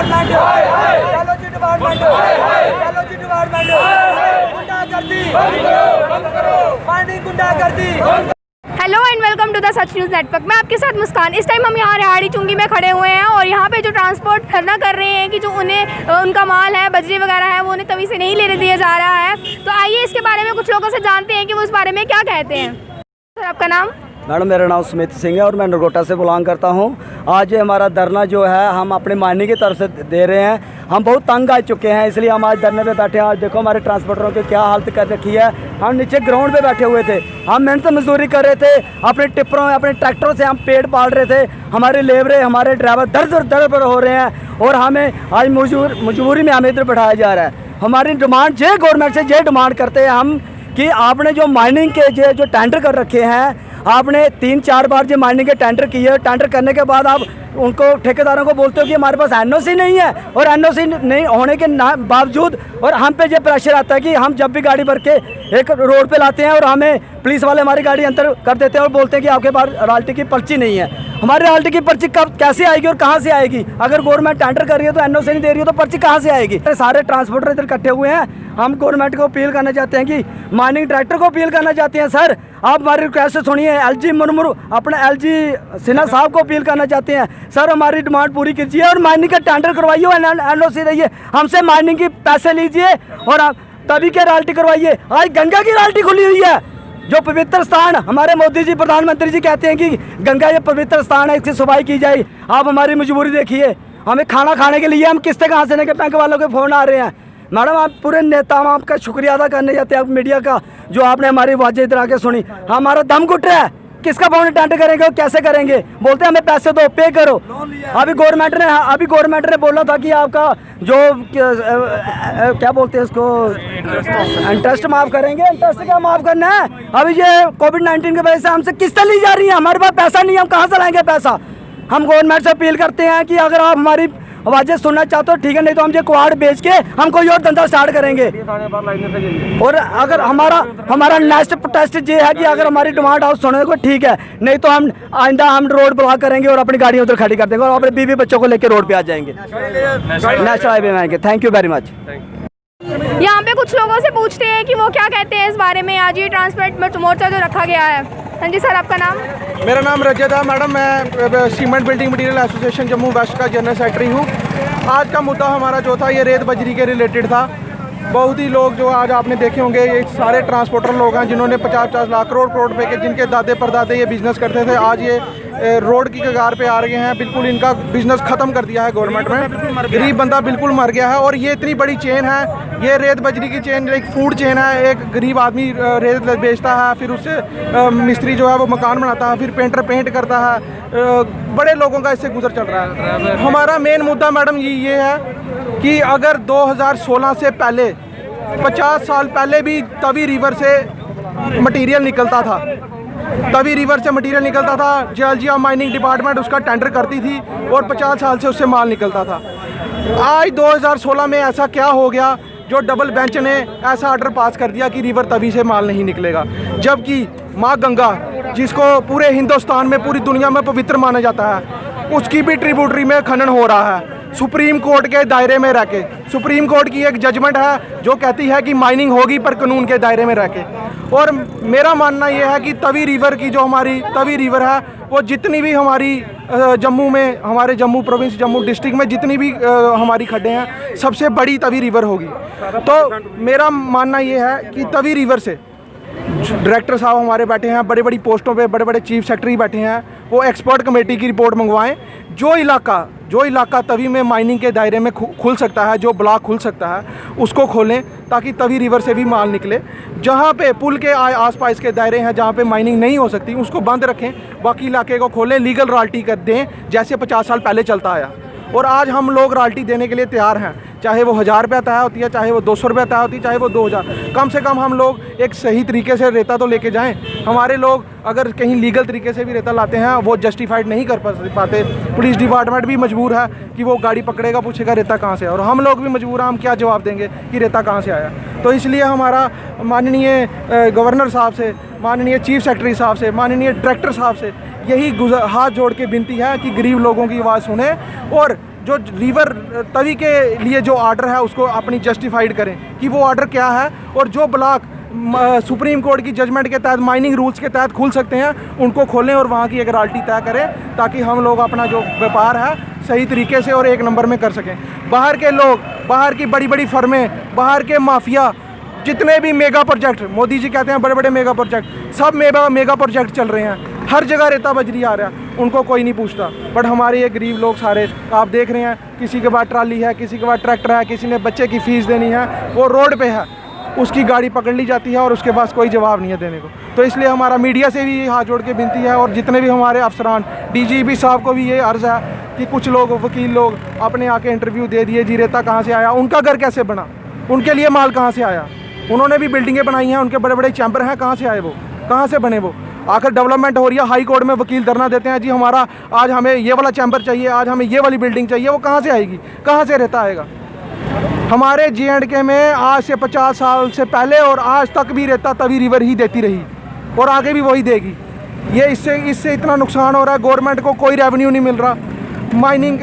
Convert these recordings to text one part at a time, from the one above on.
Department, biology department, biology department, गुंडागर्दी बंद करो, माइनिंग गुंडागर्दी। Hello and welcome to the Sach news network. मैं आपके साथ मुस्कान। इस टाइम हम यहाँ रेहाड़ी चुंगी में खड़े हुए हैं और यहाँ पे जो ट्रांसपोर्ट धरना कर रहे हैं कि जो उन्हें उनका माल है, बजरी वगैरह है, वो उन्हें तभी से नहीं लेने दिया जा रहा है। तो आइए इसके बारे में कुछ लोगों से जानते हैं कि वो इस बारे में क्या कहते हैं। सर आपका नाम? मैडम मेरा नाम सुमित सिंह है और मैं नरगोटा से बिलोंग करता हूँ। आज हमारा धरना जो है हम अपने मायने की तरफ से दे रहे हैं। हम बहुत तंग आ चुके हैं, इसलिए हम आज धरने पे बैठे हैं। आज देखो हमारे ट्रांसपोर्टरों की क्या हालत कर रखी है। हम नीचे ग्राउंड पे बैठे हुए थे, हम मेहनत मजदूरी कर रहे थे, अपने टिप्परों अपने ट्रैक्टरों से हम पेट पाल रहे थे। हमारे लेबरें हमारे ड्राइवर दर पर हो रहे हैं और हमें आज मजबूरी में हमें इधर बैठाया जा रहा है। हमारी डिमांड ये गवर्नमेंट से ये डिमांड करते हैं हम कि आपने जो माइनिंग के जो टेंडर कर रखे हैं, आपने 3-4 बार जो माइनिंग के टेंडर किए, टेंडर करने के बाद आप उनको ठेकेदारों को बोलते हो कि हमारे पास एनओसी नहीं है, और एनओसी नहीं होने के बावजूद और हम पे ये प्रेशर आता है कि हम जब भी गाड़ी भर के एक रोड पे लाते हैं और हमें पुलिस वाले हमारी गाड़ी अंदर कर देते हैं और बोलते हैं कि आपके पास रॉयल्टी की पर्ची नहीं है। हमारी रॉयल्टी की पर्ची कब कैसे आएगी और कहाँ से आएगी? अगर गवर्नमेंट टेंडर कर रही है तो एनओसी नहीं दे रही है तो पर्ची कहाँ से आएगी? सारे ट्रांसपोर्टर इधर इकट्ठे हुए हैं। हम गवर्नमेंट को अपील करना चाहते हैं कि माइनिंग डायरेक्टर को अपील करना चाहते हैं, सर आप हमारी रिक्वेस्ट सुनिए। एलजी मुर्मू अपने एलजी सिन्हा साहब को अपील करना चाहते हैं, सर हमारी डिमांड पूरी कीजिए और माइनिंग का टेंडर करवाइए और एनओसी दीजिए, हमसे माइनिंग की पैसे लीजिए और आप तभी के रॉयल्टी करवाइए। आज गंगा की रॉयल्टी खुली हुई है, जो पवित्र स्थान हमारे मोदी जी प्रधानमंत्री जी कहते हैं कि गंगा ये पवित्र स्थान है, इसकी सफाई की जाए। आप हमारी मजबूरी देखिए, हमें खाना खाने के लिए हम किस्तें कहाँ से लेंगे? बैंक वालों के फ़ोन आ रहे हैं। मैडम आप पूरे नेता, हम आपका शुक्रिया अदा करने जाते हैं आप मीडिया का, जो आपने हमारी आवाज़ें इधर आके सुनी। हमारा दम घुट रहा है, किसका फोन टेंडर करेंगे और कैसे करेंगे? बोलते हैं हमें पैसे दो, पे करो। अभी गवर्नमेंट ने बोला था कि आपका जो क्या बोलते हैं इसको, इंटरेस्ट माफ़ करेंगे। इंटरेस्ट क्या माफ़ करना है? अभी ये कोविड-19 की वजह से हमसे किस्तें ली जा रही हैं, हमारे पास पैसा नहीं है, हम कहाँ से लाएंगे पैसा? हम गवर्नमेंट से अपील करते हैं कि अगर आप हमारी आवाज़ें सुनना चाहते हो ठीक है, नहीं तो हम ये क्वाड बेच के हम कोई और धंधा स्टार्ट करेंगे। और अगर हमारा नेक्स्ट प्रोटेस्ट ये है कि अगर हमारी डिमांड हाउस सुनने को ठीक है, नहीं तो हम आइंदा हम रोड ब्लॉक करेंगे और अपनी गाड़ियाँ उधर खड़ी कर देंगे और अपने बीवी बच्चों को लेकर रोड पे आ जाएंगे, नेशनल हाईवे में आएंगे। Thank you very much. यहाँ पे कुछ लोगों से पूछते हैं कि वो क्या कहते हैं इस बारे में। आज ये ट्रांसपोर्ट मोर्चा जो रखा गया है। हाँ जी सर आपका नाम? मेरा नाम रजत है मैडम, मैं cement building material association Jammu west का जनरल सेक्रेटरी हूँ। आज का मुद्दा हमारा जो था ये रेत बजरी के रिलेटेड था। बहुत ही लोग जो आज आपने देखे होंगे, ये सारे ट्रांसपोर्टर लोग हैं जिन्होंने 50-50 लाख करोड़ रुपए के, जिनके दादे परदादे ये बिज़नेस करते थे, आज ये रोड की कगार पे आ रहे हैं। बिल्कुल इनका बिज़नेस ख़त्म कर दिया है गवर्नमेंट में। गरीब बंदा बिल्कुल मर गया है। और ये इतनी बड़ी चेन है, ये रेत बजरी की चेन एक फूड चेन है। एक गरीब आदमी रेत बेचता है, फिर उससे मिस्त्री जो है वो मकान बनाता है, फिर पेंटर पेंट करता है। बड़े लोगों का इससे गुजर चल रहा है। हमारा मेन मुद्दा मैडम ये है कि अगर 2016 से पहले 50 साल पहले भी तवी रिवर से मटेरियल निकलता था, तभी रिवर से मटेरियल निकलता था, जलजिया माइनिंग डिपार्टमेंट उसका टेंडर करती थी और 50 साल से उससे माल निकलता था। आज 2016 में ऐसा क्या हो गया जो डबल बेंच ने ऐसा ऑर्डर पास कर दिया कि रिवर तभी से माल नहीं निकलेगा, जबकि माँ गंगा जिसको पूरे हिंदुस्तान में पूरी दुनिया में पवित्र माना जाता है, उसकी भी ट्रिब्यूटरी में खनन हो रहा है सुप्रीम कोर्ट के दायरे में रह के। सुप्रीम कोर्ट की एक जजमेंट है जो कहती है कि माइनिंग होगी पर कानून के दायरे में रह के। और मेरा मानना यह है कि तवी रिवर की जो हमारी तवी रिवर है वो जितनी भी हमारी जम्मू में, हमारे जम्मू प्रोविंस जम्मू डिस्ट्रिक्ट में जितनी भी हमारी खड्डे हैं, सबसे बड़ी तवी रिवर होगी। तो मेरा मानना यह है कि तवी रिवर से डायरेक्टर साहब हमारे बैठे हैं, बड़े बड़ी पोस्टों पे बड़े बड़े चीफ सेक्रेटरी बैठे हैं, वो एक्सपर्ट कमेटी की रिपोर्ट मंगवाएं। जो इलाका तवी में माइनिंग के दायरे में खुल सकता है, जो ब्लॉक खुल सकता है, उसको खोलें ताकि तवी रिवर से भी माल निकले। जहाँ पे पुल के आसपास के दायरे हैं, जहाँ पे माइनिंग नहीं हो सकती, उसको बंद रखें, बाकी इलाके को खोलें, लीगल रॉयल्टी कर दें जैसे 50 साल पहले चलता आया। और आज हम लोग रॉयल्टी देने के लिए तैयार हैं, चाहे वो 1000 रुपये तय होती है, चाहे वो 200 रुपये तय होती है, चाहे वो 2000। कम से कम हम लोग एक सही तरीके से रेता तो लेके जाएं। हमारे लोग अगर कहीं लीगल तरीके से भी रेता लाते हैं वो जस्टिफाइड नहीं कर पाते। पुलिस डिपार्टमेंट भी मजबूर है कि वो गाड़ी पकड़ेगा, पूछेगा रेता कहाँ से है, और हम लोग भी मजबूर हैं, हम क्या जवाब देंगे कि रेता कहाँ से आया। तो इसलिए हमारा माननीय गवर्नर साहब से, माननीय चीफ सेक्रेटरी साहब से, माननीय डायरेक्टर साहब से यही हाथ जोड़ के विनती है कि गरीब लोगों की आवाज़ सुने और जो रिवर तवी के लिए जो ऑर्डर है उसको अपनी जस्टिफाइड करें कि वो ऑर्डर क्या है, और जो ब्लॉक सुप्रीम कोर्ट की जजमेंट के तहत माइनिंग रूल्स के तहत खुल सकते हैं उनको खोलें और वहाँ की एक रॉयल्टी तय करें, ताकि हम लोग अपना जो व्यापार है सही तरीके से और एक नंबर में कर सकें। बाहर के लोग, बाहर की बड़ी बड़ी फर्में, बाहर के माफिया, जितने भी मेगा प्रोजेक्ट मोदी जी कहते हैं बड़े बड़े मेगा प्रोजेक्ट, सब मेगा प्रोजेक्ट चल रहे हैं, हर जगह रेता बजरी आ रहा है, उनको कोई नहीं पूछता। बट हमारे ये गरीब लोग सारे आप देख रहे हैं, किसी के पास ट्राली है, किसी के पास ट्रैक्टर है, किसी ने बच्चे की फ़ीस देनी है, वो रोड पे है, उसकी गाड़ी पकड़ ली जाती है और उसके पास कोई जवाब नहीं है देने को। तो इसलिए हमारा मीडिया से भी हाथ जोड़ के विनती है, और जितने भी हमारे अफसरान, डीजीपी साहब को भी ये अर्ज़ है कि कुछ लोग वकील लोग अपने आके इंटरव्यू दे दिए, जी रेता कहाँ से आया, उनका घर कैसे बना, उनके लिए माल कहाँ से आया, उन्होंने भी बिल्डिंगें बनाई हैं, उनके बड़े बड़े चैम्बर हैं, कहाँ से आए वो, कहाँ से बने वो। आखिर डेवलपमेंट हो रही है, हाई कोर्ट में वकील धरना देते हैं, जी हमारा आज हमें ये वाला चैम्बर चाहिए, आज हमें ये वाली बिल्डिंग चाहिए, वो कहाँ से आएगी, कहाँ से रेता आएगा। हमारे J&K में आज से 50 साल से पहले और आज तक भी रेता तवी रिवर ही देती रही और आगे भी वही देगी। ये इससे इतना नुकसान हो रहा है, गवर्नमेंट को कोई रेवेन्यू नहीं मिल रहा, माइनिंग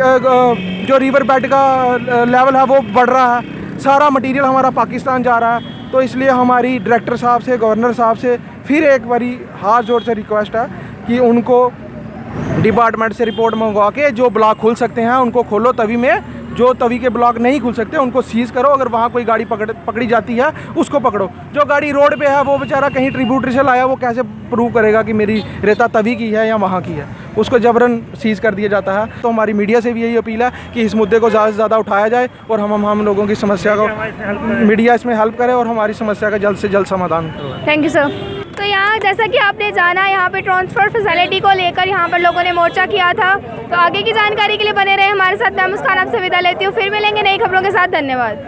जो रिवर बेड का लेवल है वो बढ़ रहा है, सारा मटेरियल हमारा पाकिस्तान जा रहा है। तो इसलिए हमारी डायरेक्टर साहब से, गवर्नर साहब से फिर एक बारी हाथ जोड़ से रिक्वेस्ट है कि उनको डिपार्टमेंट से रिपोर्ट मंगवा के जो ब्लॉक खुल सकते हैं उनको खोलो तवी में, जो तवी के ब्लॉक नहीं खुल सकते उनको सीज़ करो, अगर वहाँ कोई गाड़ी पकड़ी जाती है उसको पकड़ो। जो गाड़ी रोड पे है वो बेचारा कहीं ट्रिब्यूटरी से लाया, वो कैसे प्रूव करेगा कि मेरी रेता तवी की है या वहाँ की है, उसको जबरन सीज़ कर दिया जाता है। तो हमारी मीडिया से भी यही अपील है कि इस मुद्दे को ज़्यादा से ज़्यादा उठाया जाए और हम लोगों की समस्या को मीडिया इसमें हेल्प करे और हमारी समस्या का जल्द से जल्द समाधान करवाए। Thank you sir. तो यहाँ जैसा कि आपने जाना, यहाँ पे ट्रांसपोर्ट फैसिलिटी को लेकर यहाँ पर लोगों ने मोर्चा किया था। तो आगे की जानकारी के लिए बने रहे हमारे साथ। मैं मुस्कान आपसे विदा लेती हूँ, फिर मिलेंगे नई खबरों के साथ। धन्यवाद।